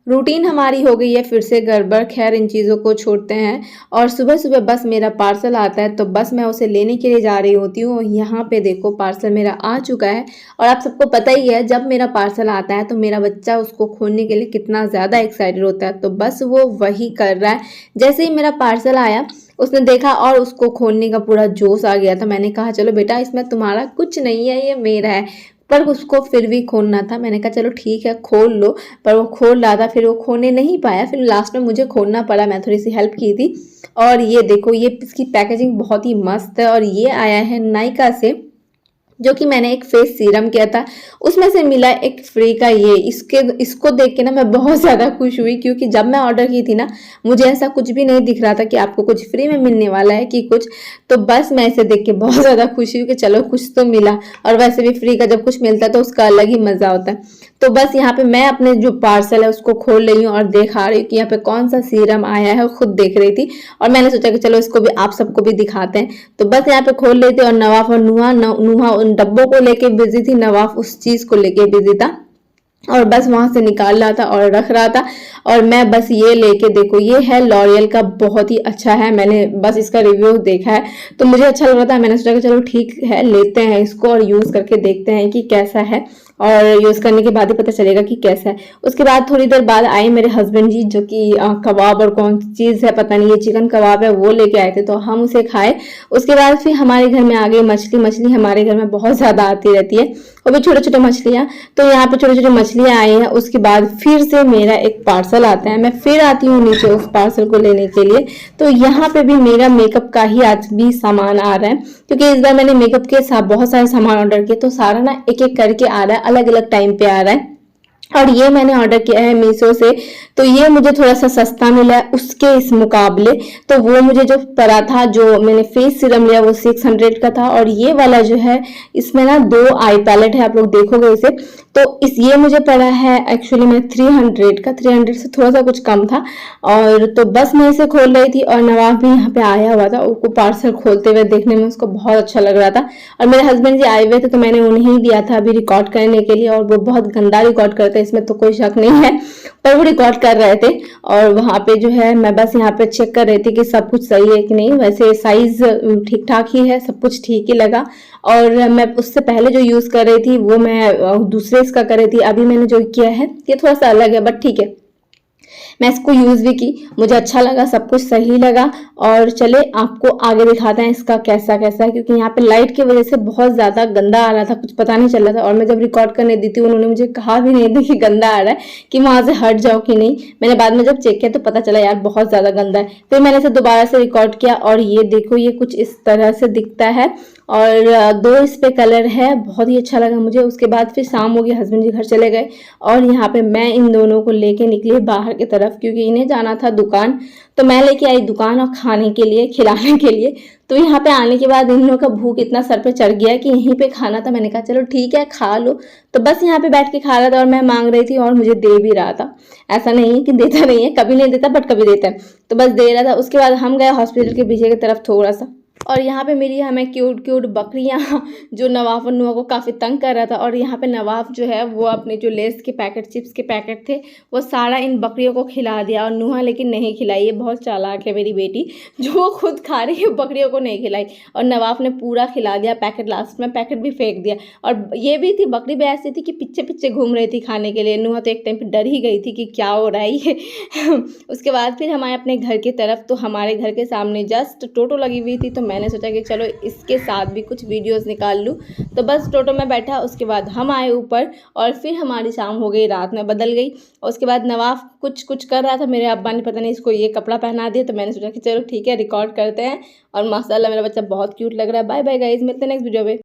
Routine हमारी हो गई है फिर से गड़बड़। खैर इन चीज़ों को छोड़ते हैं और सुबह सुबह बस मेरा पार्सल आता है तो बस मैं उसे लेने के लिए जा रही होती हूँ। यहाँ पे देखो पार्सल मेरा आ चुका है और आप सबको पता ही है जब मेरा पार्सल आता है तो मेरा बच्चा उसको खोलने के लिए कितना ज़्यादा एक्साइटेड होता है, तो बस वो वही कर रहा है। जैसे ही मेरा पार्सल आया उसने देखा और उसको खोलने का पूरा जोश आ गया था। मैंने कहा चलो बेटा इसमें तुम्हारा कुछ नहीं है, ये मेरा है, पर उसको फिर भी खोलना था। मैंने कहा चलो ठीक है खोल लो, पर वो खोल रहा था, फिर वो खोलने नहीं पाया, फिर लास्ट में मुझे खोलना पड़ा, मैं थोड़ी सी हेल्प की थी। और ये देखो ये इसकी पैकेजिंग बहुत ही मस्त है और ये आया है नायका से, जो कि मैंने एक फेस सीरम किया था उसमें से मिला एक फ्री का। ये इसको देख के ना मैं बहुत ज़्यादा खुश हुई, क्योंकि जब मैं ऑर्डर की थी ना मुझे ऐसा कुछ भी नहीं दिख रहा था कि आपको कुछ फ्री में मिलने वाला है कि कुछ, तो बस मैं इसे देख के बहुत ज़्यादा खुशी हुई कि चलो कुछ तो मिला। और वैसे भी फ्री का जब कुछ मिलता है तो उसका अलग ही मज़ा होता है। तो बस यहाँ पे मैं अपने जो पार्सल है उसको खोल रही हूँ और देखा रही हूँ कि यहाँ पे कौन सा सीरम आया है, खुद देख रही थी और मैंने सोचा कि चलो इसको भी आप सबको भी दिखाते हैं। तो बस यहाँ पे खोल रही थी और नवाफ और नुहा उन डब्बों को लेके बिजी थी, नवाफ उस चीज को लेके बिजी था और बस वहां से निकाल रहा था और रख रहा था। और मैं बस ये लेके देखो ये है लॉरियल का, बहुत ही अच्छा है, मैंने बस इसका रिव्यू देखा है तो मुझे अच्छा लग रहा था। मैंने सोचा कि चलो ठीक है लेते हैं इसको और यूज करके देखते हैं कि कैसा है, और यूज करने के बाद ही पता चलेगा कि कैसा है। उसके बाद थोड़ी देर बाद आए मेरे हस्बैंड जी, जो कि कबाब और कौन सी चीज है पता नहीं, ये चिकन कबाब है वो लेके आए थे तो हम उसे खाए। उसके बाद फिर हमारे घर में आ गई मछली हमारे घर में बहुत ज्यादा आती रहती है, वो भी छोटे छोटे मछलियां, तो यहाँ पे छोटे छोटे मछलियां आई हैं। उसके बाद फिर से मेरा एक पार्सल आता है, मैं फिर आती हूँ नीचे उस पार्सल को लेने के लिए। तो यहाँ पे भी मेरा मेकअप का ही आज भी सामान आ रहा है, क्योंकि इस बार मैंने मेकअप के साथ बहुत सारे सामान ऑर्डर किए तो सारा ना एक एक करके आ रहा है, अलग अलग टाइम पे आ रहा है। और ये मैंने ऑर्डर किया है मीशो से, तो ये मुझे थोड़ा सा सस्ता मिला है उसके इस मुकाबले। तो वो मुझे जो पड़ा था, जो मैंने फेस सीरम लिया वो 600 का था, और ये वाला जो है इसमें ना 2 आई पैलेट है, आप लोग देखोगे इसे, तो ये मुझे पड़ा है एक्चुअली में 300 का, 300 से थोड़ा सा कुछ कम था। और तो बस मैं इसे खोल रही थी और नवाब भी यहाँ पे आया हुआ था, उसको पार्सल खोलते हुए देखने में उसको बहुत अच्छा लग रहा था। और मेरे हस्बैंड जी आए हुए थे तो मैंने उन्हें दिया था अभी रिकॉर्ड करने के लिए, और वो बहुत गंदा रिकॉर्ड करते हैं इसमें तो कोई शक नहीं है, पर वो रिकॉर्ड कर रहे थे। और वहां पे जो है मैं बस यहाँ पे चेक कर रही थी कि सब कुछ सही है कि नहीं। वैसे साइज ठीक ठाक ही है, सब कुछ ठीक ही लगा। और मैं उससे पहले जो यूज कर रही थी वो मैं दूसरे इसका कर रही थी, अभी मैंने जो किया है ये थोड़ा सा अलग है बट ठीक है। मैं इसको यूज भी की, मुझे अच्छा लगा, सब कुछ सही लगा। और चले आपको आगे दिखाते हैं इसका कैसा कैसा है, क्योंकि यहाँ पे लाइट की वजह से बहुत ज्यादा गंदा आ रहा था, कुछ पता नहीं चल रहा था। और मैं जब रिकॉर्ड करने दी थी उन्होंने मुझे कहा भी नहीं था कि गंदा आ रहा है, कि वहां से हट जाओ कि नहीं। मैंने बाद में जब चेक किया तो पता चला यार बहुत ज्यादा गंदा है। फिर मैंने इसे दोबारा से रिकॉर्ड किया और ये देखो ये कुछ इस तरह से दिखता है, और 2 इस पे कलर है, बहुत ही अच्छा लगा मुझे। उसके बाद फिर शाम हो गई, हस्बैंड जी घर चले गए और यहाँ पे मैं इन दोनों को लेके निकली बाहर की तरफ, क्योंकि इन्हें जाना था दुकान। तो मैं लेके आई दुकान और खाने के लिए, खिलाने के लिए। तो यहाँ पे आने के बाद इन लोगों का भूख इतना सर पे चढ़ गया कि यहीं पे खाना था। मैंने कहा चलो ठीक है खा लो, तो बस यहाँ पे बैठ के खा रहा था और मैं मांग रही थी और मुझे दे भी रहा था। ऐसा नहीं है कि देता नहीं है, कभी नहीं देता बट कभी देता है, तो बस दे रहा था। उसके बाद हम गए हॉस्पिटल के पीछे की तरफ थोड़ा सा, और यहाँ पे मिली हमें क्यूट क्यूट बकरियाँ, जो नवाफ और नुआ को काफ़ी तंग कर रहा था। और यहाँ पे नवाफ जो है वो अपने जो लेस के पैकेट, चिप्स के पैकेट थे, वो सारा इन बकरियों को खिला दिया, और नुआ लेकिन नहीं खिलाई। ये बहुत चालाक है मेरी बेटी, जो वो खुद खा रही है बकरियों को नहीं खिलाई, और नवाफ ने पूरा खिला दिया पैकेट, लास्ट में पैकेट भी फेंक दिया। और ये भी थी बकरी भी ऐसी थी कि पीछे पीछे घूम रही थी खाने के लिए। नुआ तो एक टाइम पर डर ही गई थी कि क्या हो रहा है ये। उसके बाद फिर हम आए अपने घर की तरफ, तो हमारे घर के सामने जस्ट टोटो लगी हुई थी, तो मैंने सोचा कि चलो इसके साथ भी कुछ वीडियोस निकाल लूँ। तो बस टोटो में बैठा, उसके बाद हम आए ऊपर और फिर हमारी शाम हो गई, रात में बदल गई। और उसके बाद नवाफ कुछ कुछ कर रहा था, मेरे अब्बा ने पता नहीं इसको ये कपड़ा पहना दिया, तो मैंने सोचा कि चलो ठीक है रिकॉर्ड करते हैं। और माशाल्लाह मेरा बच्चा बहुत क्यूट लग रहा है। बाय बाय गाइस, मिलते हैं नेक्स्ट वीडियो में।